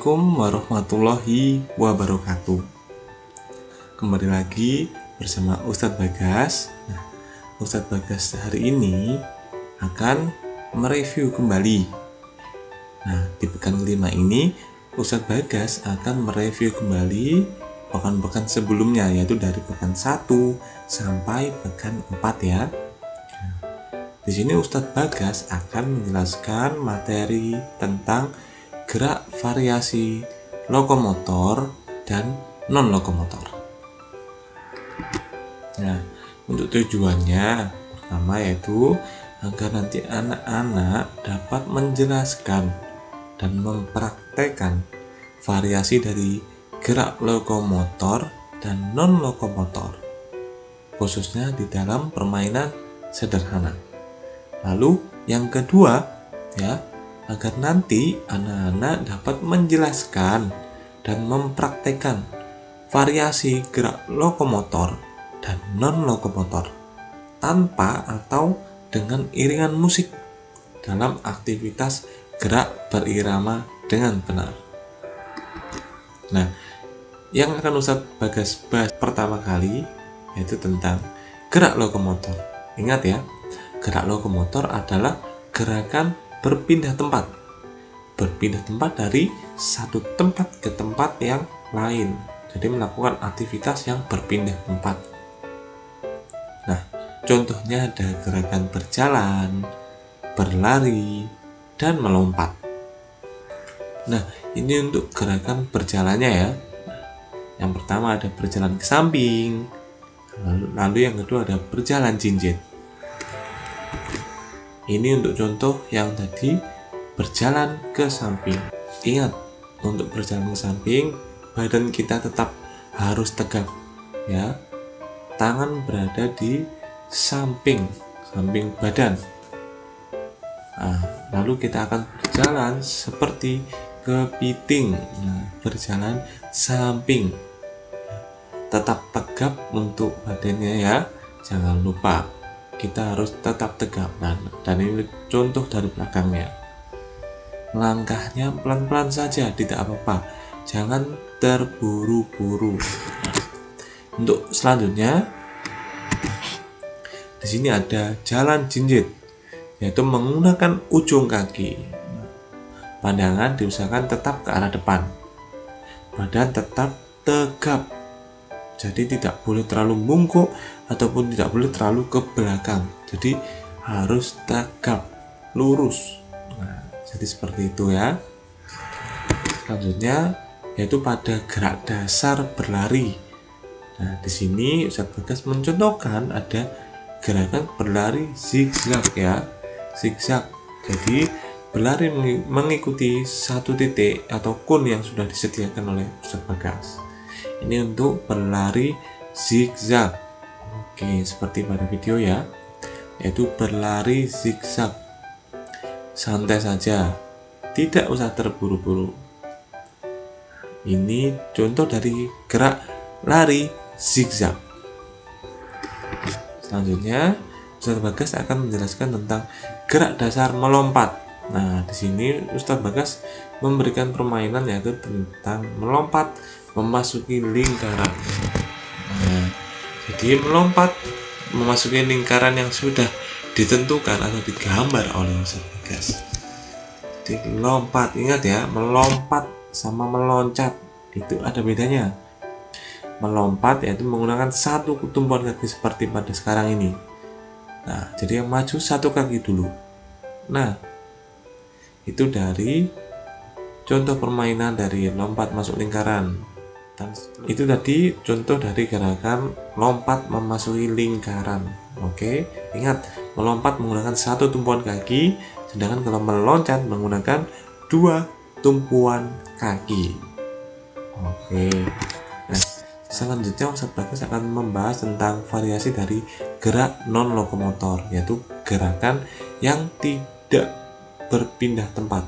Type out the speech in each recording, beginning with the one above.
Assalamualaikum warahmatullahi wabarakatuh. Kembali lagi bersama Ustadz Bagas. Ustadz Bagas hari ini akan mereview kembali. Di pekan kelima ini Ustadz Bagas akan mereview kembali pekan-pekan sebelumnya, yaitu dari pekan 1 sampai pekan 4 ya. Di sini Ustadz Bagas akan menjelaskan materi tentang gerak variasi lokomotor dan non-lokomotor. Untuk tujuannya pertama yaitu agar nanti anak-anak dapat menjelaskan dan mempraktekkan variasi dari gerak lokomotor dan non-lokomotor, khususnya di dalam permainan sederhana. Lalu yang kedua ya, agar nanti anak-anak dapat menjelaskan dan mempraktekkan variasi gerak lokomotor dan non-lokomotor tanpa atau dengan iringan musik dalam aktivitas gerak berirama dengan benar. Yang akan Ustadz Bagas bahas pertama kali yaitu tentang gerak lokomotor. Ingat ya, gerak lokomotor adalah gerakan berpindah tempat dari satu tempat ke tempat yang lain. Jadi melakukan aktivitas yang berpindah tempat. Contohnya ada gerakan berjalan, berlari, dan melompat. Ini untuk gerakan berjalannya ya. Yang pertama ada berjalan ke samping, lalu yang kedua ada berjalan jinjit. Ini untuk contoh yang tadi berjalan ke samping. Ingat, untuk berjalan ke samping, badan kita tetap harus tegak ya. Tangan berada di samping badan. Lalu kita akan berjalan seperti kepiting. Berjalan samping. Tetap tegap untuk badannya ya. Jangan lupa kita harus tetap tegap, dan ini contoh dari belakangnya. Langkahnya pelan-pelan saja, tidak apa-apa, jangan terburu-buru. Untuk selanjutnya di sini ada jalan jinjit, yaitu menggunakan ujung kaki. Pandangan diusahakan tetap ke arah depan, badan tetap tegap, jadi tidak boleh terlalu bungkuk ataupun tidak boleh terlalu ke belakang. Jadi harus tegap, lurus. Jadi seperti itu ya. Selanjutnya yaitu pada gerak dasar berlari. Di sini Ustadz Bagas mencontohkan ada gerakan berlari zigzag ya. Zigzag. Jadi berlari mengikuti satu titik atau kun yang sudah disediakan oleh Ustadz Bagas. Ini untuk berlari zigzag. Oke, seperti pada video ya, yaitu berlari zigzag. Santai saja, tidak usah terburu-buru. Ini contoh dari gerak lari zigzag. Selanjutnya, Ustadz Bagas akan menjelaskan tentang gerak dasar melompat. Di sini Ustadz Bagas memberikan permainan yaitu tentang melompat memasuki lingkaran. Jadi melompat memasuki lingkaran yang sudah ditentukan atau digambar oleh Ustadz Bagas. Jadi melompat, ingat ya, melompat sama meloncat itu ada bedanya. Melompat yaitu menggunakan satu tumpuan kaki seperti pada sekarang ini. Jadi yang maju satu kaki dulu. Itu dari contoh permainan dari lompat masuk lingkaran. Dan itu tadi contoh dari gerakan lompat memasuki lingkaran. Oke, ingat, melompat menggunakan satu tumpuan kaki, sedangkan kalau meloncat menggunakan dua tumpuan kaki. Oke. Selanjutnya Ustadz Bagas akan membahas tentang variasi dari gerak non lokomotor, yaitu gerakan yang tidak berpindah tempat.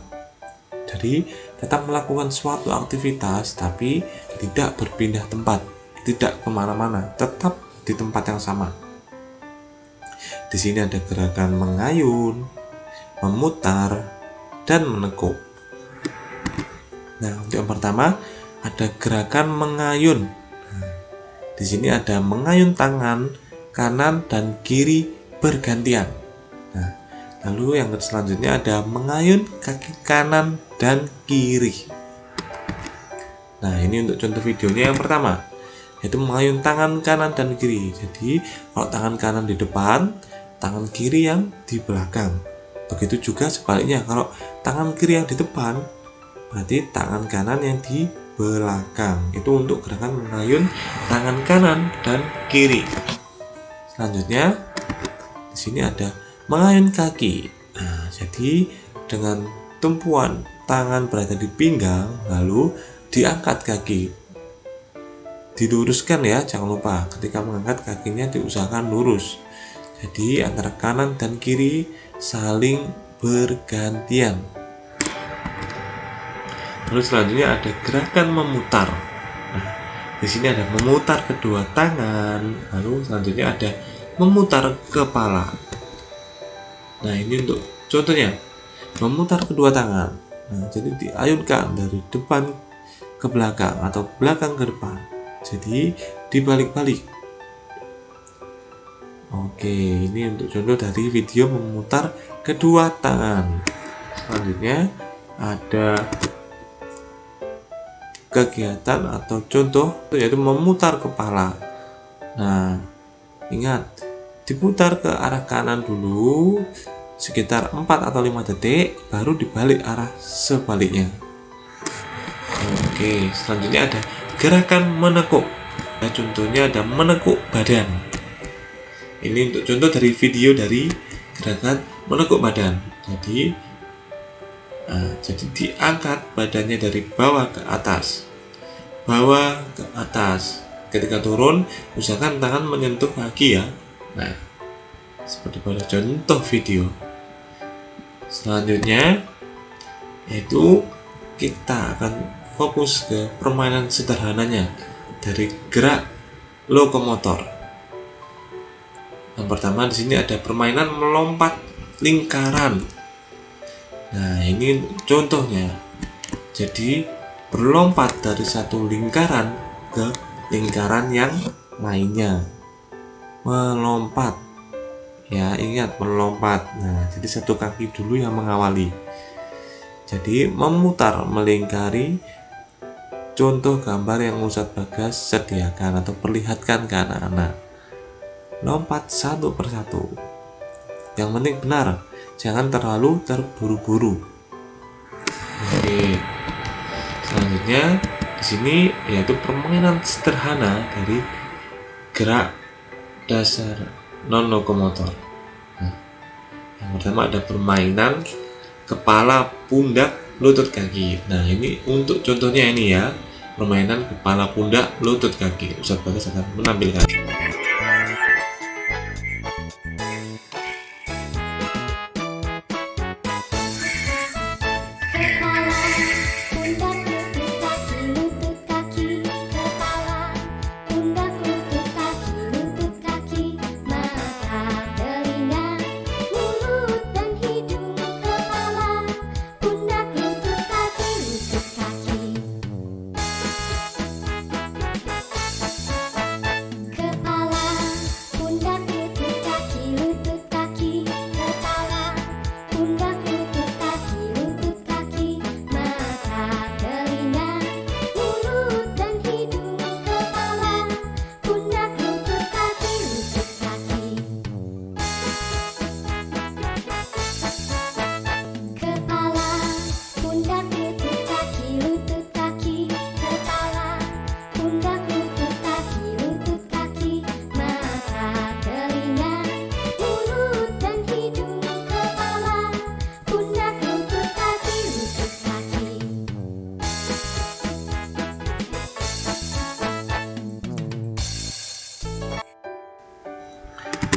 Jadi tetap melakukan suatu aktivitas tapi tidak berpindah tempat, tidak kemana-mana, tetap di tempat yang sama. Di sini ada gerakan mengayun, memutar, dan menekuk. Nah, untuk yang pertama ada gerakan mengayun. Nah, di sini ada mengayun tangan kanan dan kiri bergantian. Nah, lalu yang selanjutnya ada mengayun kaki kanan dan kiri. Nah, ini untuk contoh videonya yang pertama, yaitu mengayun tangan kanan dan kiri. Jadi, kalau tangan kanan di depan, tangan kiri yang di belakang. Begitu juga sebaliknya, kalau tangan kiri yang di depan, berarti tangan kanan yang di belakang. Itu untuk gerakan mengayun tangan kanan dan kiri. Selanjutnya, di sini ada mengayun kaki. Nah, jadi dengan tumpuan tangan berada di pinggang, lalu diangkat kaki, diluruskan ya, jangan lupa ketika mengangkat kakinya diusahakan lurus. Jadi antara kanan dan kiri saling bergantian. Lalu selanjutnya ada gerakan memutar. Nah, di sini ada memutar kedua tangan, lalu selanjutnya ada memutar kepala. Nah, ini untuk contohnya memutar kedua tangan. Nah, jadi diayunkan dari depan ke belakang atau belakang ke depan. Jadi dibalik-balik. Oke, ini untuk contoh dari video memutar kedua tangan. Selanjutnya ada kegiatan atau contoh yaitu memutar kepala. Nah, ingat diputar ke arah kanan dulu sekitar 4 atau 5 detik, baru dibalik arah sebaliknya. Oke, selanjutnya ada gerakan menekuk. Nah, contohnya ada menekuk badan. Ini untuk contoh dari video dari gerakan menekuk badan. Jadi diangkat badannya dari bawah ke atas, bawah ke atas. Ketika turun, usahakan tangan menyentuh kaki ya. Nah, seperti pada contoh video. Selanjutnya, yaitu kita akan fokus ke permainan sederhananya dari gerak lokomotor. Yang pertama di sini ada permainan melompat lingkaran. Nah, ini contohnya. Jadi berlompat dari satu lingkaran ke lingkaran yang lainnya. Melompat. Ya, ingat melompat. Nah, jadi satu kaki dulu yang mengawali. Jadi memutar, melingkari. Contoh gambar yang Ustadz Bagas sediakan atau perlihatkan ke anak-anak. Lompat satu persatu. Yang penting benar, jangan terlalu terburu-buru. Oke. Selanjutnya di sini yaitu permainan sederhana dari gerak dasar non lokomotor. Nah, yang pertama ada permainan kepala, pundak, lutut, kaki. Nah, ini untuk contohnya ini ya, permainan kepala, pundak, lutut, kaki. Ustadz Bagas akan menampilkan.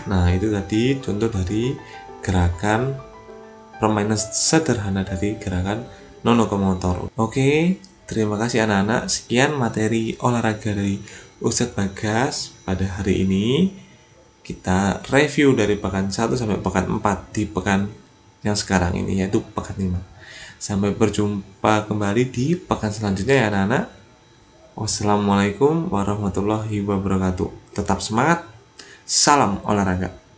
Nah, itu tadi contoh dari gerakan permainan sederhana dari gerakan non lokomotor. Oke, terima kasih anak-anak. Sekian materi olahraga dari Ustadz Bagas pada hari ini. Kita review dari pekan 1 sampai pekan 4. Di pekan yang sekarang ini, yaitu pekan 5. Sampai berjumpa kembali di pekan selanjutnya ya anak-anak. Wassalamualaikum warahmatullahi wabarakatuh. Tetap semangat. Salam olahraga.